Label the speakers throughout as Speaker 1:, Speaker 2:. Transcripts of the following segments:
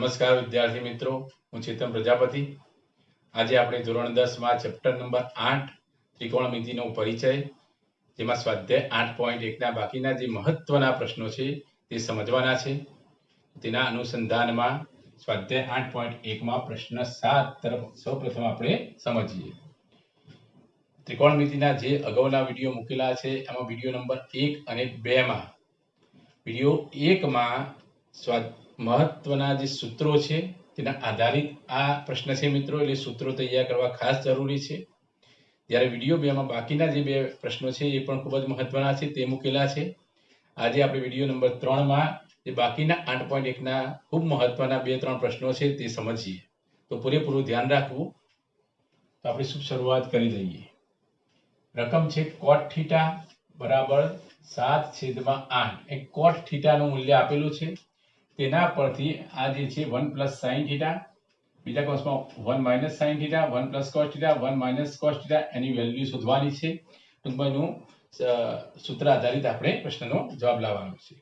Speaker 1: નમસ્કાર વિદ્યાર્થી મિત્રો, હું ચેતન પ્રજાપતિ। આજે આપણે ધોરણ 10 માં ચેપ્ટર નંબર 8 ત્રિકોણમિતિનો પરિચય, જેમાં સ્વાધ્યાય 8.1 ના બાકીના જે મહત્વના પ્રશ્નો છે તે સમજવાના છે। તેના અનુસંધાનમાં સ્વાધ્યાય 8.1 માં પ્રશ્ન 7 તરફ સૌપ્રથમ આપણે સમજીએ। ત્રિકોણમિતિના જે અગાઉના વિડીયો મૂકેલા છે એમાં વિડીયો નંબર 1 અને 2 માં વિડીયો 1 માં મહત્વના જે સૂત્રો છે તેના આધારિત આ પ્રશ્ન છે મિત્રો, એટલે સૂત્રો તૈયાર કરવા ખાસ જરૂરી છે। જ્યારે વિડીયો 2 માં બાકીના જે બે પ્રશ્નો છે એ પણ ખૂબ જ મહત્વના છે, તે મૂકેલા છે। આજે આપણે વિડીયો નંબર 3 માં જે બાકીના 8.1 ના ખૂબ મહત્વના 2-3 પ્રશ્નો છે તે સમજીએ। તો પૂરેપૂરું ધ્યાન રાખવું। તો આપણે શું શરૂઆત કરી દઈએ। રકમ છે cot θ બરાબર 7/8। એ cot θ નું મૂલ્ય આપેલું છે, તેના પરથી આ જે છે 1 + sin θ, બીજા કૌંસમાં 1 - sin θ, 1 + cos θ, 1 - cos θ એની વેલ્યુ શોધવાની છે। ટૂંકમાં એનું સૂત્ર આધારિત આપણે પ્રશ્નનો જવાબ લાવવાનો છે।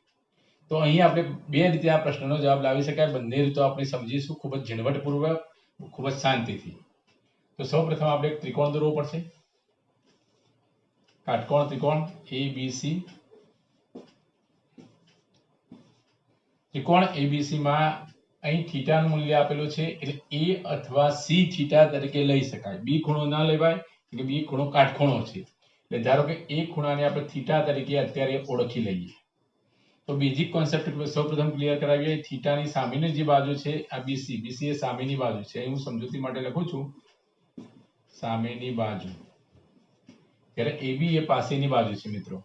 Speaker 1: તો અહીં આપણે બે રીતે આ પ્રશ્નનો જવાબ લાવી શકાય, બંને રીતો આપણે સમજીશું ખૂબ જ ઝીણવટપૂર્વક, ખૂબ જ શાંતિથી। તો સૌપ્રથમ આપણે ત્રિકોણ દોરવો પડશે, કાટકોણ ત્રિકોણ ABC। ત્રિકોણ ABC માં અહીં થીટા નું મૂલ્ય આપેલું છે, એટલે A અથવા C થીટા તરીકે લઈ શકાય। B ખૂણો ના લેવાય, એટલે B ખૂણો કાટખૂણો છે, એટલે ધારો કે A ખૂણાને આપણે થીટા તરીકે અત્યારે ઓળખી લઈએ। તો બેઝિક કોન્સેપ્ટ સૌપ્રથમ ક્લિયર કરાવીએ। થીટાની સામેની જે બાજુ છે આ BC એ સામેની બાજુ છે, હું સમજૂતી માટે લખું છું સામેની બાજુ, ત્યારે AB એ પાસેની બાજુ છે મિત્રો,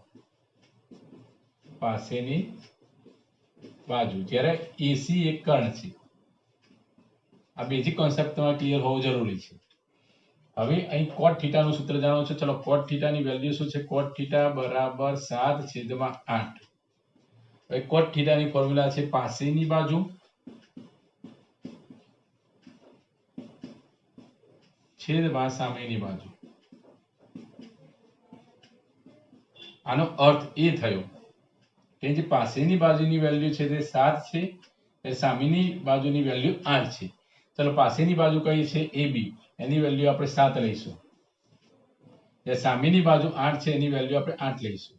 Speaker 1: પાસેની બાજુ, જ્યારે AC એક કર્ણ છે। આ બેઝિક કોન્સેપ્ટ તમારે ક્લિયર હોવું જરૂરી છે। હવે અહીં cot θ નું સૂત્ર જાણો છો, ચલો cot θ ની વેલ્યુ શું છે? cot θ બરાબર 7/8। હવે cot θ ની ફોર્મ્યુલા છે પાસેની બાજુ છેદમાં સામેની બાજુ। આનો અર્થ એ થયો કે જે પાસેની બાજુની વેલ્યુ છે તે 7 છે, એ સામેની બાજુની વેલ્યુ 8 છે। ચલો પાસેની બાજુ કઈ છે? AB, એની વેલ્યુ આપણે 7 લઈશું, જે સામેની બાજુ 8 છે એની વેલ્યુ આપણે 8 લઈશું,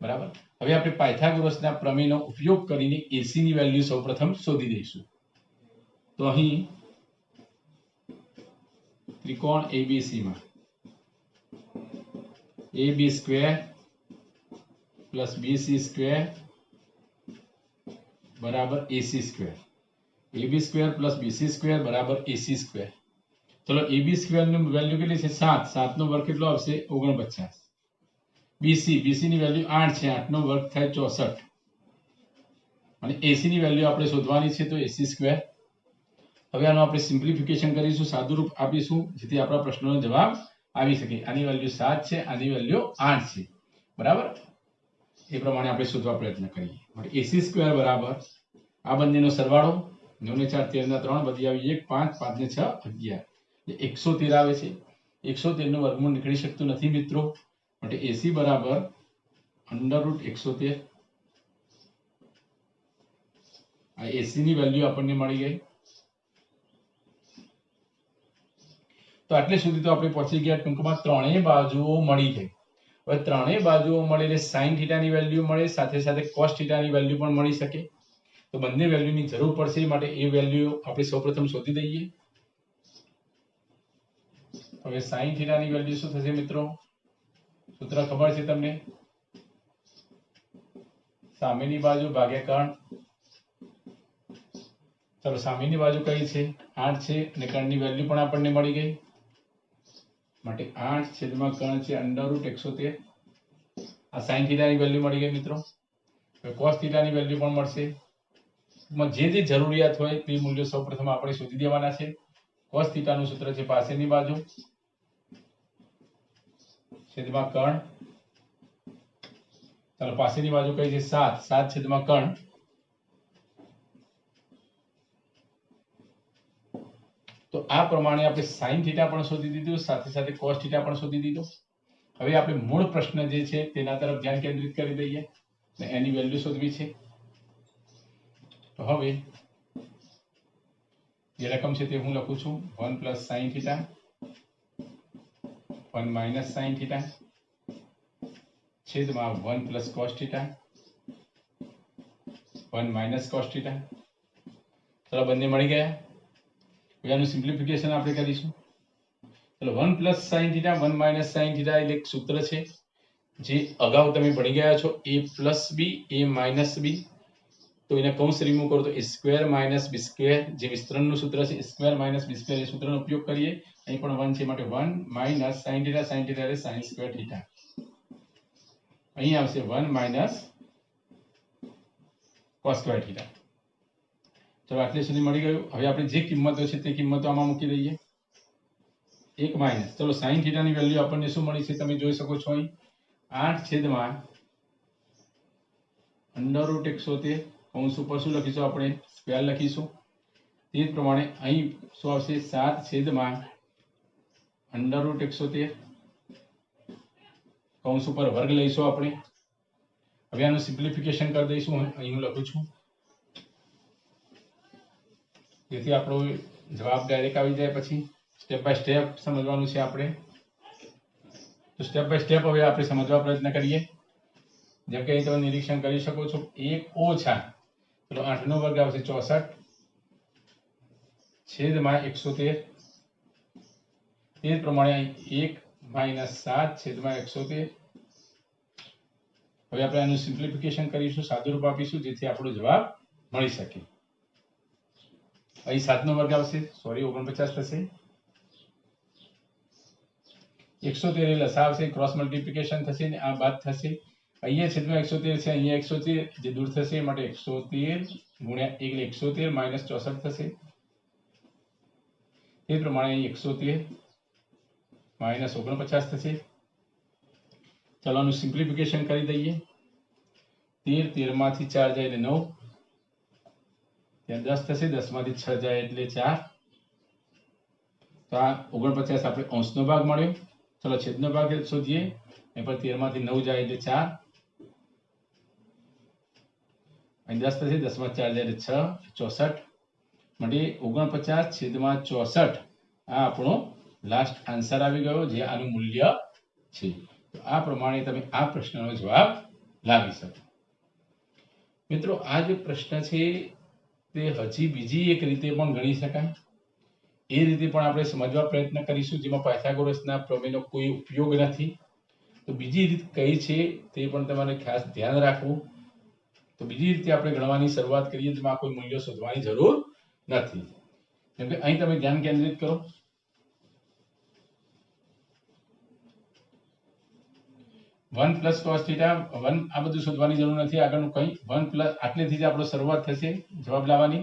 Speaker 1: બરાબર। હવે આપણે પાયથાગોરસના પ્રમેયનો ઉપયોગ કરીને AC ની વેલ્યુ સૌપ્રથમ શોધી દઈશું। તો અહીં ત્રિકોણ ABC માં AB² + BC² બરાબર AC², AB² + BC² બરાબર AC²। ચલો AB² ની વેલ્યુ કેટલી છે? 7, 7 નો વર્ગ કેટલો આવશે? 49। BC ની વેલ્યુ 8 છે, 8 નો વર્ગ થાય 64, અને AC ની વેલ્યુ આપણે શોધવાની છે, તો AC²। હવે આનું આપણે સિમ્પ્લિફિકેશન કરીશું, સાદુરૂપ આપીશું, જેથી આપણા પ્રશ્નનો જવાબ આવી શકે। આની વેલ્યુ 7 છે, આની વેલ્યુ 8 છે, બરાબર। એ પ્રમાણે આપણે શોધવા પ્રયત્ન કરીએ। માટે AC² બરાબર આ બંનેનો સરવાળો, 9 ને 4 13 3 બધી આવી 1 5 5 ને 6 11, 113 આવે છે। 113 નું વર્ગમૂળ નીકળી શકતું નથી મિત્રો, માટે AC બરાબર √113। આ AC ની વેલ્યુ આપણને મળી ગઈ। તો આટલે સુધી તો આપણે પહોંચી ગયા, ટૂંકમાં ત્રણેય બાજુઓ મળી ગઈ। હવે ત્રણેય બાજુઓ મળે એટલે sin θ ની વેલ્યુ મળે, સાથે સાથે cos θ ની વેલ્યુ પણ મળી શકે। તો બંને વેલ્યુની જરૂર પડશે, માટે એ વેલ્યુ આપણે સૌપ્રથમ શોધી દઈએ। હવે sin θ ની વેલ્યુ શું થશે મિત્રો? સૂત્ર ખબર છે તમને? સામેની બાજુ ભાગ્યા કર્ણ। ચલો સામેની બાજુ કઈ છે? 8 છે, અને કર્ણની વેલ્યુ પણ આપણને મળી ગઈ, માટે 8/કર્ણ છે √113। આ sin θ ની વેલ્યુ મળી ગઈ મિત્રો। હવે cos θ ની વેલ્યુ પણ મળશે। જે જે જરૂરિયાત હોય તે મૂલ્યો સૌપ્રથમ આપણે શોધી દેવાના છે। cos θ નું સૂત્ર છે પાસેની બાજુ છેદમાં કર્ણ। ચાલો પાસેની બાજુ કઈ છે? 7, 7/કર્ણ। તો આ પ્રમાણે આપણે sin θ પણ શોધી દીધું, સાથે સાથે cos θ પણ શોધી દીધું। હવે આપણે મૂળ પ્રશ્ન જે છે તેના તરફ ધ્યાન કેન્દ્રિત કરી દઈએ, અને એની વેલ્યુ શોધવી છે। તો હવે જે રકમ છે તે હું લખું છું 1 plus sine theta 1 minus sine theta છેદમાં 1 plus cos theta 1 minus cos theta. ચલો બંને મળી ગયા. હવે આનું સિમ્પ્લિફિકેશન આપણે કરીશું. ચલો 1 plus sine theta 1 minus sine theta એટલે એક સૂત્ર છે જે અગાઉ તમે ભણી ગયા છો, a plus b a minus b. તો એને કૌંસ રિમૂવ કરો તો a square minus b square, જે વિસ્તરણનું સૂત્ર છે સ્ક્વેર માઇનસ બી સ્ક્વેર, એ સૂત્રનો ઉપયોગ કરીએ. અહીં પણ 1 છે માટે 1 માઇનસ સાઇન થીટા એટલે સાઇન સ્ક્વેર થીટા. અહીં આવશે 1 માઇનસ કોસ સ્ક્વેર થીટા. ચલો આટલે સુધી મળી ગયું. હવે આપણે જે કિંમતો છે તે કિંમતો આમાં મૂકી દઈએ. 1 માઇનસ, ચલો સાઇન થીટાની વેલ્યુ આપણને શું મળી છે તમે જોઈ શકો છો. અહીં 8 છેદમાં √113, કૌંસ ઉપર શું લખીશું આપણે સ્ક્વેર લખીશું. તે જ પ્રમાણે અહીં શું આવશે 7 છેદમાં √113, કૌંસ ઉપર વર્ગ લઈશું આપણે. હવે આનું સિમ્પ્લિફિકેશન કરી દઈશું. અહીં હું લખું છું જેથી આપણો જવાબ ડાયરેક્ટ આવી જાય. પછી સ્ટેપ બાય સ્ટેપ સમજવાનું છે આપણે. તો સ્ટેપ બાય સ્ટેપ હવે આપણે સમજવા પ્રયત્ન કરીએ. જેમ કે અહીં તમે નિરીક્ષણ કરી શકો છો 1 ઓછા, ચલો 8 નો વર્ગ આવશે 64 છેદમાં 113. તે જ પ્રમાણે અહીં 1 માઇનસ 7 છેદમાં 113. હવે આપણે આનું સિમ્પ્લિફિકેશન કરીશું, સાદુરૂપ આપીશું જેથી આપણો જવાબ મળી શકે. અહીં 7 નો વર્ગ આવશે, સોરી 49 થશે. 113 એ લસા આવશે, ક્રોસ મલ્ટિપ્લિકેશન થશે ને આ બાદ થશે. અહીંયા છેદમાં 113 છે, અહીંયા 113 જે દૂર થશે માટે 113 ગુણ્યા 1 એટલે 113 માઇનસ 64 થશે. તે પ્રમાણે અહીં 113 માઇનસ 49 થશે. ચલો આનું સિમ્પ્લિફિકેશન કરી દઈએ. 13 માંથી 4 જાય એટલે 9, ત્યાં 10 થશે, 10 માંથી 6 જાય એટલે 4. તો આ 49 આપણે અંશનો ભાગ મળ્યો. ચલો છેદનો ભાગ શોધીએ. એ પર 13 માંથી 9 જાય એટલે 4, અહીં 10 થશે, 10 માં 4 જાય એટલે 6, 64 માટે 49 છેદમાં 64 આ આપણો લાસ્ટ આન્સર આવી ગયો, જે આનું મૂલ્ય છે. તો આ પ્રમાણે તમે આ પ્રશ્નનો જવાબ લાવી શકો. મિત્રો આ જે પ્રશ્ન છે તે હજી બીજી એક રીતે પણ ગણી શકાય. એ રીતે પણ આપણે સમજવા પ્રયત્ન કરીશું, જેમાં પાયથાગોરસના પ્રમેયનો કોઈ ઉપયોગ નથી. તો બીજી રીત કઈ છે તે પણ તમારે ખાસ ધ્યાન રાખવું. તો બીજી રીતે આપણે ગણવાની શરૂઆત કરીએ, જેમાં કોઈ મૂલ્યો શોધવાની જરૂર નથી. જેમ કે અહીં તમે ધ્યાન કેન્દ્રિત કરો. 1 પ્લસ કોસ થીટા 1, આ બધું શોધવાની જરૂર નથી. આગળનું કંઈ 1 પ્લસ આટલેથી જ આપણો શરૂઆત થશે જવાબ લાવવાની.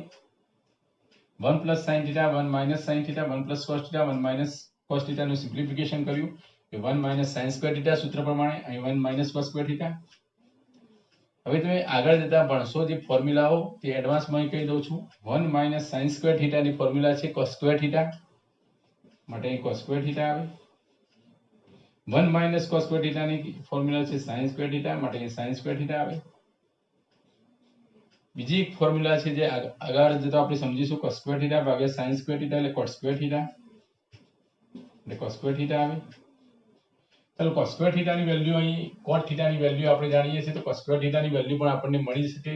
Speaker 1: 1 plus sine theta 1 minus sine theta 1 plus cos theta 1 minus cos થીટાનું સિમ્પ્લિફિકેશન કર્યું કે 1 માઇનસ સાઇન સ્ક્વેર થીટા, સૂત્ર પ્રમાણે અહીં 1 માઇનસ કોસ સ્ક્વેર થીટા. હવે તમે આગળ જતા ભણશો જે ફોર્મ્યુલાઓ તે એડવાન્સમાં કહી દઉં છું. 1 માઇનસ સાઇન સ્ક્વેર થીટાની ફોર્મ્યુલા છે કોસ સ્ક્વેર થીટા, માટે અહીં કોસ સ્ક્વેર થીટા આવે. 1 માઇનસ કોસ સ્ક્વેર થીટાની ફોર્મ્યુલા છે સાઇન સ્ક્વેર થીટા, માટે અહીં સાઇન સ્ક્વેર થીટા આવે. બીજી એક ફોર્મ્યુલા છે જે આગળ જતા આપણે સમજીશું, કોસ સ્ક્વેર થીટા ભાગ્યા સાઇન સ્ક્વેર થીટા એટલે કોટ સ્ક્વેર થીટા, એટલે કોસ સ્ક્વેર થીટા આવે. ચાલો કોસ સ્ક્વેર થીટાની વેલ્યુ અહીં કોટ થીટાની વેલ્યુ આપણે જાણીએ છીએ, તો કોસ સ્ક્વેર થીટાની વેલ્યુ પણ આપણને મળી શકે.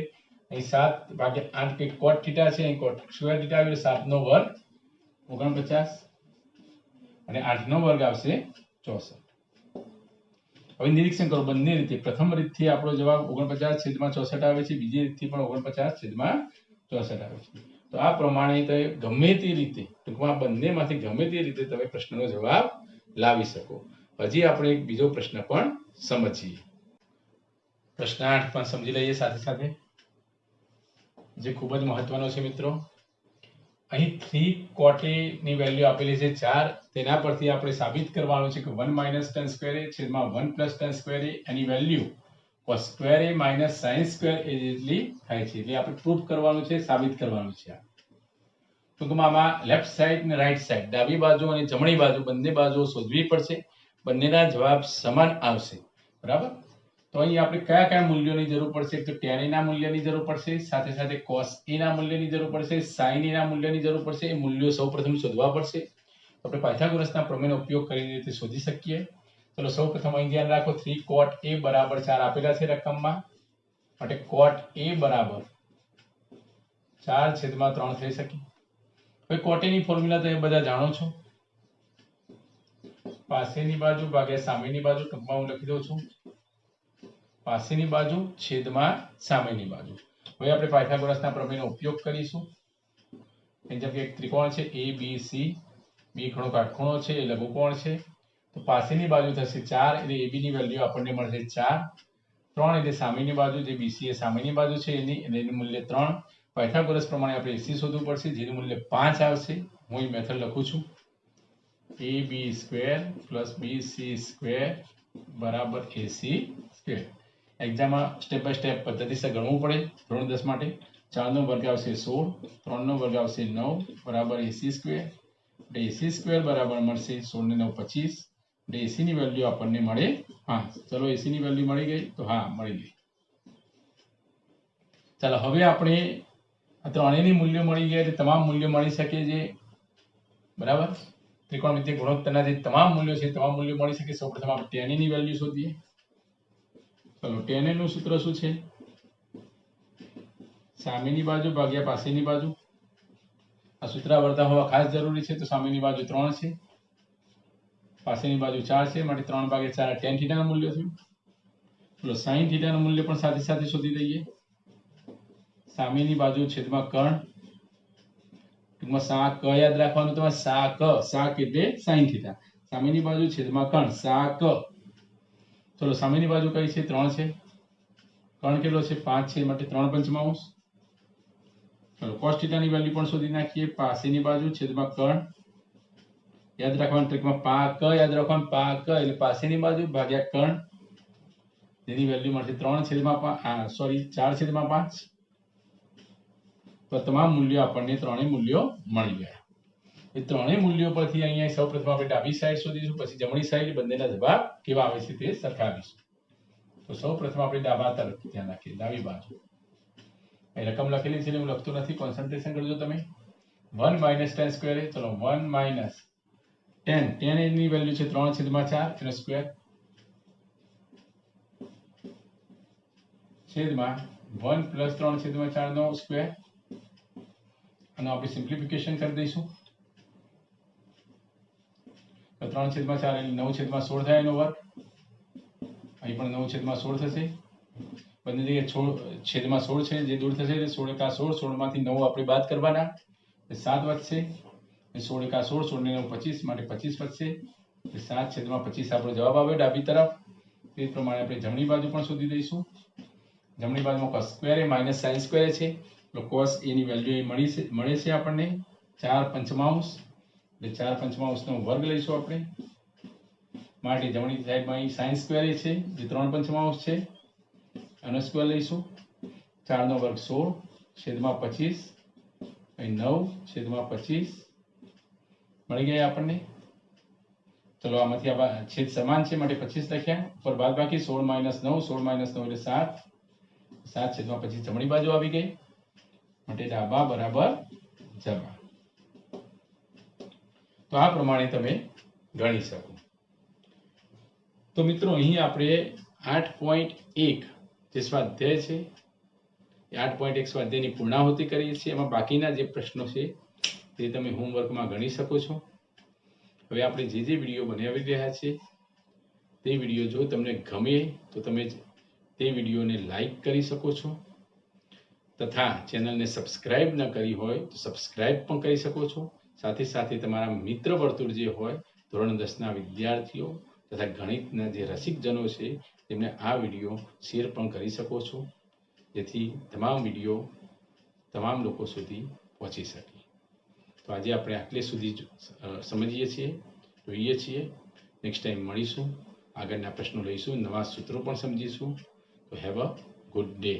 Speaker 1: અહીં 7 ભાગ્યા 8 કે કોટ થીટા છે, અહીં કોટ સ્ક્વેર થીટા આવે 7 નો વર્ગ 49 અને 8 નો વર્ગ આવશે 64. હવે નિરીક્ષણ કરો બંને રીતે. પ્રથમ રીતથી આપણો જવાબ 49 છેદમાં 64 આવે છે, બીજી રીતથી પણ 49 છેદમાં 64 આવે છે. તો આ પ્રમાણે તમે ગમે તે રીતે, ટૂંકમાં બંનેમાંથી ગમે તે રીતે તમે પ્રશ્નનો જવાબ લાવી શકો. હજી આપણે એક બીજો પ્રશ્ન પણ સમજીએ. પ્રશ્ન 8 પણ સમજી લઈએ સાથે સાથે, જે ખૂબ જ મહત્વનો છે મિત્રો. અહીં 3 કોટે ની વેલ્યુ આપેલી છે 4, તેના પરથી આપણે સાબિત કરવાનું છે કે 1 માઇનસ tan સ્ક્વેર a છેદમાં 1 plus tan square a any value cos square a minus sin square a જેટલી થાય છે. એટલે આપણે પ્રૂફ કરવાનું છે, સાબિત કરવાનું છે. ટૂંકમાં આમાં લેફ્ટ સાઈડ અને રાઈટ સાઈડ, ડાબી બાજુ અને જમણી બાજુ બંને બાજુઓ શોધવી પડશે. બંનેના જવાબ સમાન આવશે, બરાબર. તો અહીં આપણે કયા કયા મૂલ્યોની જરૂર પડશે? તો tan a ના મૂલ્યની જરૂર પડશે, સાથે સાથે cos a ના મૂલ્યની જરૂર પડશે, sin a ના મૂલ્યની જરૂર પડશે. એ મૂલ્યો સૌપ્રથમ શોધવા પડશે. તો આપણે પાયથાગોરસના પ્રમેયનો ઉપયોગ કરીને તે શોધી શકીએ. ચલો સૌપ્રથમ અહીં ધ્યાન રાખો, 3 cot a બરાબર 4 આપેલા છે રકમમાં, માટે cot a બરાબર 4/3 થઈ શકે. હવે cot a ની ફોર્મ્યુલા તમે બધા જાણો છો, પાસેની બાજુ ભાગ્યા સામેની બાજુ. ટૂંકમાં હું લખી દઉં છું, પાસેની બાજુ છેદમાં સામેની બાજુ. હવે આપણે પાયથાગોરસના પ્રમેયનો ઉપયોગ કરીશું. જેમ કે એક ત્રિકોણ છે ABC, બી ખૂણો કાટખૂણો છે, એ લઘુકોણ છે. તો પાસેની બાજુ થશે 4, એટલે AB ની વેલ્યુ આપણને મળશે 4. 3 એટલે સામેની બાજુ, જે BC એ સામેની બાજુ છે એનું મૂલ્ય 3. પાયથાગોરસ પ્રમાણે આપણે AC શોધવું પડશે, જેનું મૂલ્ય 5 આવશે. હું એ મેથડ લખું છું, AB² + BC² બરાબર AC². એક્ઝામમાં સ્ટેપ બાય સ્ટેપ પદ્ધતિસર ગણવું પડે. ધોરણ 10 માટે 4 નો વર્ગ આવશે 16, 3 નો વર્ગ આવશે 9 બરાબર AC². AC² બરાબર મળશે 16 ને 9 25. AC ની વેલ્યુ આપણને મળે 5. ચલો AC ની વેલ્યુ મળી ગઈ? તો હા, મળી ગઈ. ચાલો હવે આપણે આ ત્રણેયની મૂલ્યો મળી ગયા, એટલે તમામ મૂલ્યો મળી શકે છે, બરાબર. ત્રિકોણમિતિય ગુણોત્તરના જે તમામ મૂલ્યો છે તમામ મૂલ્યો મળી શકે. સૌપ્રથમ આપણે tan a ની વેલ્યુ શોધીએ. ચલો tan a નું સૂત્ર શું છે? સામેની બાજુ ભાગ્યા પાસેની બાજુ. આ સૂત્ર આવડતા હોવા ખાસ જરૂરી છે. તો સામેની બાજુ 3 છે, પાસેની બાજુ 4 છે, માટે 3/4 tan θ નું મૂલ્ય થયું. ચલો sin θ નું મૂલ્ય પણ સાથે સાથે શોધી દઈએ. સામેની બાજુ છેદમાં કર્ણ, ટૂંકમાં સા ક યાદ રાખવાનું તમારે. સાક એટલે sin θ. સામેની બાજુ છેદમાં કર્ણ, સાક. ચલો સામેની બાજુ કઈ છે? 3 છે. કર્ણ કેટલો છે? 5 છે, માટે 3/5. ચલો cos θ ની વેલ્યુ પણ શોધી નાખીએ. પાસેની બાજુ છેદમાં કર્ણ, યાદ રાખવાનું ટ્રીકમાં પાક યાદ રાખવાનું. પાક એટલે પાસેની બાજુ ભાગ્યા કર્ણ, જેની વેલ્યુ મળશે 4/5. તો તમામ મૂલ્યો આપણને ત્રણેય મૂલ્યો મળી ગયા. એ ત્રણેય મૂલ્યો પરથી અહીંયા સૌપ્રથમ આપણે ડાબી સાઈડ શોધીશું, પછી જમણી સાઈડ. બંનેના જવાબ કેવા આવે છે તે સરખાવીશું. તો સૌપ્રથમ આપણે ડાબા તરફ ધ્યાન રાખીએ, ડાબી બાજુ. અહીં રકમ લખેલી છે, હું લખતો નથી, કોન્સન્ટ્રેશન કરજો તમે. 1 - tan². ચલો 1 - tan. tan ની વેલ્યુ છે 3/4 એનો સ્ક્વેર, છેદમાં 1 + 3/4 નો સ્ક્વેર. અને આપણે સિમ્પ્લિફિકેશન કરી દઈશું. તો 3/4 એટલે 9/16 થાય એનો વર્ગ. અહીં પણ 9/16 થશે. બંને જગ્યાએ છેદમાં 16 છે, જે દૂર થશે એટલે 16 × 16. 16 માંથી 9 આપણે બાદ કરવાના, એટલે 7 વધશે. 16 × 16, 16 ને 9 25, માટે 25 વધશે. એટલે 7/25 આપણો જવાબ આવે ડાબી તરફ. તે પ્રમાણે આપણે જમણી બાજુ પણ શોધી દઈશું. જમણી બાજુમાં cos² - sin² છે, તો cos a ની વેલ્યુ મળે છે આપણને 4/5. એટલે 4/5 નો વર્ગ લઈશું આપણે. માટે જમણી સાઈડમાં અહીં sin² છે, જે 3/5 છે, આનો સ્ક્વેર લઈશું. 4 નો વર્ગ 16 છેદમાં 25, અહીં 9/25 મળી ગયા આપણને. ચલો આમાંથી આ છેદ સમાન છે, માટે 25 લખ્યા. ઉપર બાદબાકી 16 - 9, 16 - 9 એટલે 7. 7/25 જમણી બાજુ આવી ગઈ, માટે ડાબા બરાબર જમા. તો આ પ્રમાણે તમે ગણી શકો. તો મિત્રો અહીં આપણે 8.1 જે સ્વાધ્યાય છે, એ 8.1 સ્વાધ્યાયની પૂર્ણાહુતિ કરીએ છીએ. એમાં બાકીના જે પ્રશ્નો છે તે તમે હોમવર્કમાં ગણી શકો છો. હવે આપણે જે વિડીયો બનાવી રહ્યા છીએ તે વિડીયો જો તમને ગમે તો તમે તે વિડીયોને લાઈક કરી શકો છો, તથા ચેનલને સબસ્ક્રાઇબ ન કરી હોય તો સબસ્ક્રાઇબ પણ કરી શકો છો. સાથે સાથે તમારા મિત્ર વર્તુળ જે હોય, ધોરણ 10ના વિદ્યાર્થીઓ તથા ગણિતના જે રસિકજનો છે તેમને આ વિડીયો શેર પણ કરી શકો છો, જેથી તમામ વિડીયો તમામ લોકો સુધી પહોંચી શકે. તો આજે આપણે આટલે સુધી સમજીએ છીએ, જોઈએ છીએ. નેક્સ્ટ ટાઈમ મળીશું, આગળના પ્રશ્નો લઈશું, નવા સૂત્રો પણ સમજીશું. તો હેવ અ ગુડ ડે.